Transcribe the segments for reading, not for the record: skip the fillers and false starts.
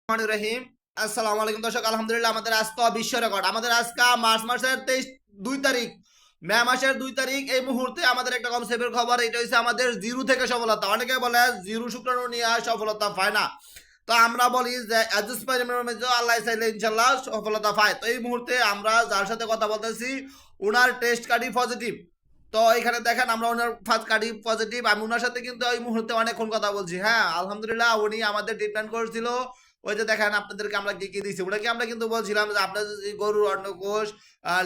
রহিম আসসালামু আলাইকুম দর্শক, আলহামদুলিল্লাহ আমাদের আজকে বিশ্ব রেকর্ড। আমাদের আজকে মার্চ মাসের 2 তারিখ, মে মাসের 2 তারিখ। এই মুহূর্তে আমাদের একটা কনসেপ্টের খবর, এটা হচ্ছে আমাদের জিরো থেকে সফলতা। অনেকে বলে জিরো শুক্রাণু নিয়ে সফলতা পায় না, তো আমরা বলি যে আল্লাহ চাইলে ইনশাল্লাহ সফলতা পায়। তো এই মুহূর্তে আমরা যার সাথে কথা বলতেছি, ওনার টেস্ট কার্ডই পজিটিভ। তো এখানে দেখেন আমরা ওনার ফার্স্ট কার্ডই পজিটিভ। আমি ওনার সাথে কিন্তু এই মুহূর্তে অনেকক্ষণ কথা বলছি। হ্যাঁ, আলহামদুলিল্লাহ উনি আমাদের ট্রিটমেন্ট করেছিল। ওই যে দেখেন আপনাদেরকে আমরা কি কি দিচ্ছি, ওটাকে আমরা কিন্তু বলছিলাম যে আপনার যদি গরুর অন্নকোষ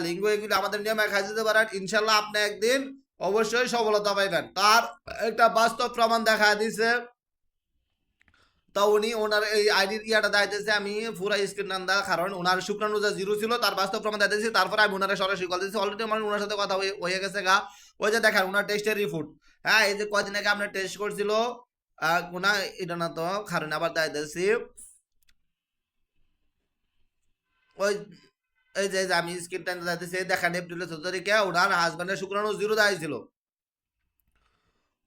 লিঙ্গ এগুলো আমাদের নিয়মে খাই দিতে পারেন, ইনশাল্লাহ আপনি একদিন অবশ্যই সফলতা পাইবেন। তার একটা বাস্তব প্রমাণ দেখা দিছে। তো উনি ওনার এই আইডির ইয়াটা দেখাইতেছে, আমি পুরা স্ক্রিন নাম দেওয়া, কারণ ওনার শুক্রাণু যে জিরো ছিল তার বাস্তব প্রমাণ দেখাইতেছি। তারপরে আমি ওনারা সরাসরি কল দিচ্ছি। অলরেডি আমার ওনার সাথে কথা হয়ে গেছে গা। ওই যে দেখেন ওনার টেস্টের রিপোর্ট। হ্যাঁ, এই যে কয়দিন আগে আপনার টেস্ট করছিল ওনা, এটা না তো কারণ আবার দেখাইতেছি। ওই এই যে আমি স্ক্রিন টাইম যাইতেছি, দেখেন এপ্রিলের 14 তারিখে ওনার হাজব্যান্ডের শুক্রাণু জিরো দেখাইছিল।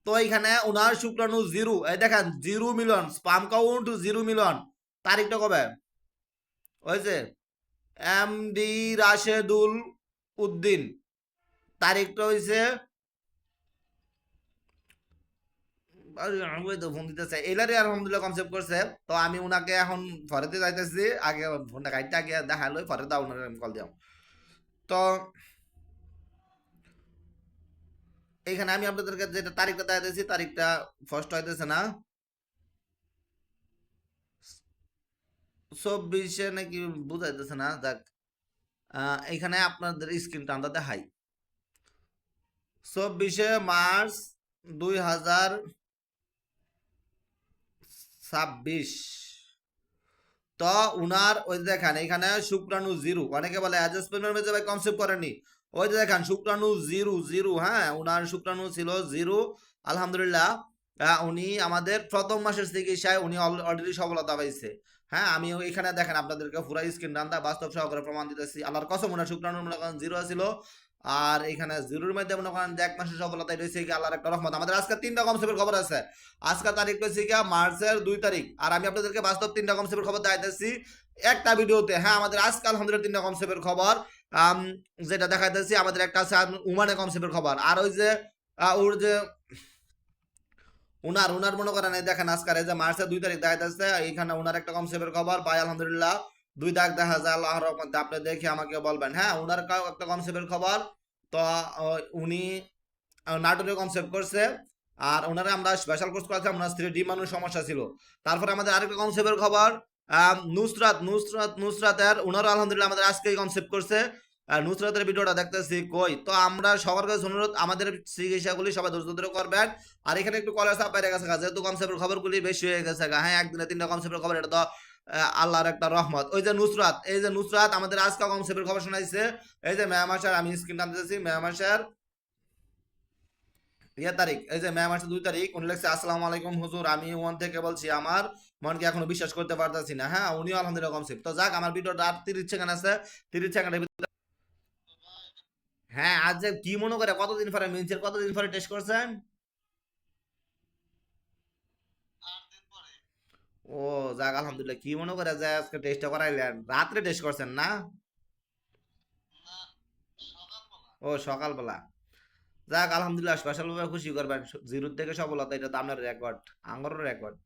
তো এইখানে ওনার শুক্রাণু জিরো, এই দেখেন জিরো মিলন, স্পাম কাউন্ট জিরো মিলন। তারিখটা কবে? ওই যে এমডি রাশেদুল উদ্দিন, তারিখটা হয়েছে, আমি তো ফোন দিতে চাই এলারে আলহামদুলিল্লাহ কনসেপ্ট করছে। তো আমি উনাকে এখন ফরেতে যাইতেছি, আগে ফোনটা কাটতে আগে দেখালো ফরে দাও উনার কল দিও। তো এইখানে আমি আপনাদেরকে যেটা তারিখটা দেখাইতেছি, তারিখটা ফার্স্ট হইতেছে না, 24 নাকি বুঝাইতেছে না, যাক এইখানে আপনাদের স্ক্রিনটা আমরা দেখাই। 24 মার্চ 2026। তো উনার ওই যে দেখেন এখানে শুক্রাণু জিরো, অনেকে বলে অ্যাডজাস্টমেন্ট মেজে ভাই কনসেপ্ট করেনি। ওই যে দেখেন শুক্রাণু জিরো জিরো, হ্যাঁ উনার শুক্রাণু ছিল জিরো। আলহামদুলিল্লাহ উনি আমাদের প্রথম মাসের চিকিৎসায় উনি অলরেডি সফলতা পাইছে। হ্যাঁ, আমি এখানে দেখেন আপনাদেরকে পুরো স্ক্রিন রান্দা বাস্তব সহকারে প্রমাণ দিতেছি। আল্লাহর কসম ওনার শুক্রাণু মনে করেন জিরো ছিল। আর এখানে জিরোর মধ্যে মনে করেন যে 1 মাসের সফলতা রয়েছে কি আল্লাহর একটা রহমত। আমাদের আজকে 3টা কনসেপ্টের খবর আছে। আজকের তারিখ হচ্ছে কি মার্চের 2 তারিখ, আর আমি আপনাদেরকে বাস্তব 3টা কনসেপ্টের খবর দেখাইতেছি একটা ভিডিওতে। হ্যাঁ, আমাদের আজকে আলহামদুলিল্লাহ 3টা কনসেপ্টের খবর যেটা দেখাইতেছি। আমাদের একটা আছে উমানের কনসেপ্টের খবর, আর ওই যে ওর যে উনার উনার মনে করেন এই দেখেন আজকার এই যে মার্চের 2 তারিখ দেখাইতেছে, এইখানে উনার একটা কনসেপ্টের খবর পাই আলহামদুলিল্লাহ। 2 তারিখ দেখা যায় আল্লাহর রহমতে, আপনি দেখে আমাকে বলবেন। হ্যাঁ, উনার একটা কনসেপ্টের খবর। তো উনি নাটোরে কনসেপ্ট করছে, আর ওনারা আমরা স্পেশাল কোর্স করেছি, ওনার স্ত্রী ডিমানুর সমস্যা ছিল। তারপরে আমাদের আরেকটা কনসেপ্টের খবর, নুসরাতের ওনারা আলহামদুলিল্লাহ আমাদের আজকেই কনসেপ্ট করছে। নুসরাতের ভিডিওটা দেখতেছি কই। তো আমরা সবার কাছে অনুরোধ, আমাদের চিকিৎসাগুলি সবাই ধৈর্য ধরে করবেন। আর এখানে একটু কলেজ চাপ বাইরে গেছে, যেহেতু কনসেপ্টের খবরগুলি বেশি হয়ে গেছে। হ্যাঁ, একদিনে 3টা কনসেপ্টের খবর, এটা তো আল্লাহর একটা রহমত। ওই যে নুসরাত, এই যে নুসরাত আমাদের আজকে কনসেপ্টের খবর শোনাইছে। এই যে মেয়া মাসের, আমি স্ক্রিন টানতেছি, মেয়া মাসের তারিখ, এই যে মে মাসের 2 তারিখ উনি লিখছে, আসসালামু আলাইকুম হুজুর, আমি ওয়ান থেকে বলছি, আমার মনকে এখনো বিশ্বাস করতে পারতেছি না। হ্যাঁ, উনিও আলহামদুলিল্লাহ কনসেপ্ট। তো যাক, আমার ভিডিওটা আর 30 সেকেন্ড আছে, 30 সেকেন্ডের ভিতরে। হ্যাঁ, আজ যে কি মনে করে কতদিন পরে মিনছের, কতদিন পরে টেস্ট করছেন? ও যাক, আলহামদুলিল্লাহ। কি মনে করে যে আজকে টেস্টটা করাইলেন, রাত্রে টেস্ট করছেন না? ও সকালবেলা। যাক আলহামদুলিল্লাহ, স্পেশাল ভাবে খুশি করবেন, জিরো থেকে সফলতা, এটা তো আপনার রেকর্ড, আঙ্গরের রেকর্ড।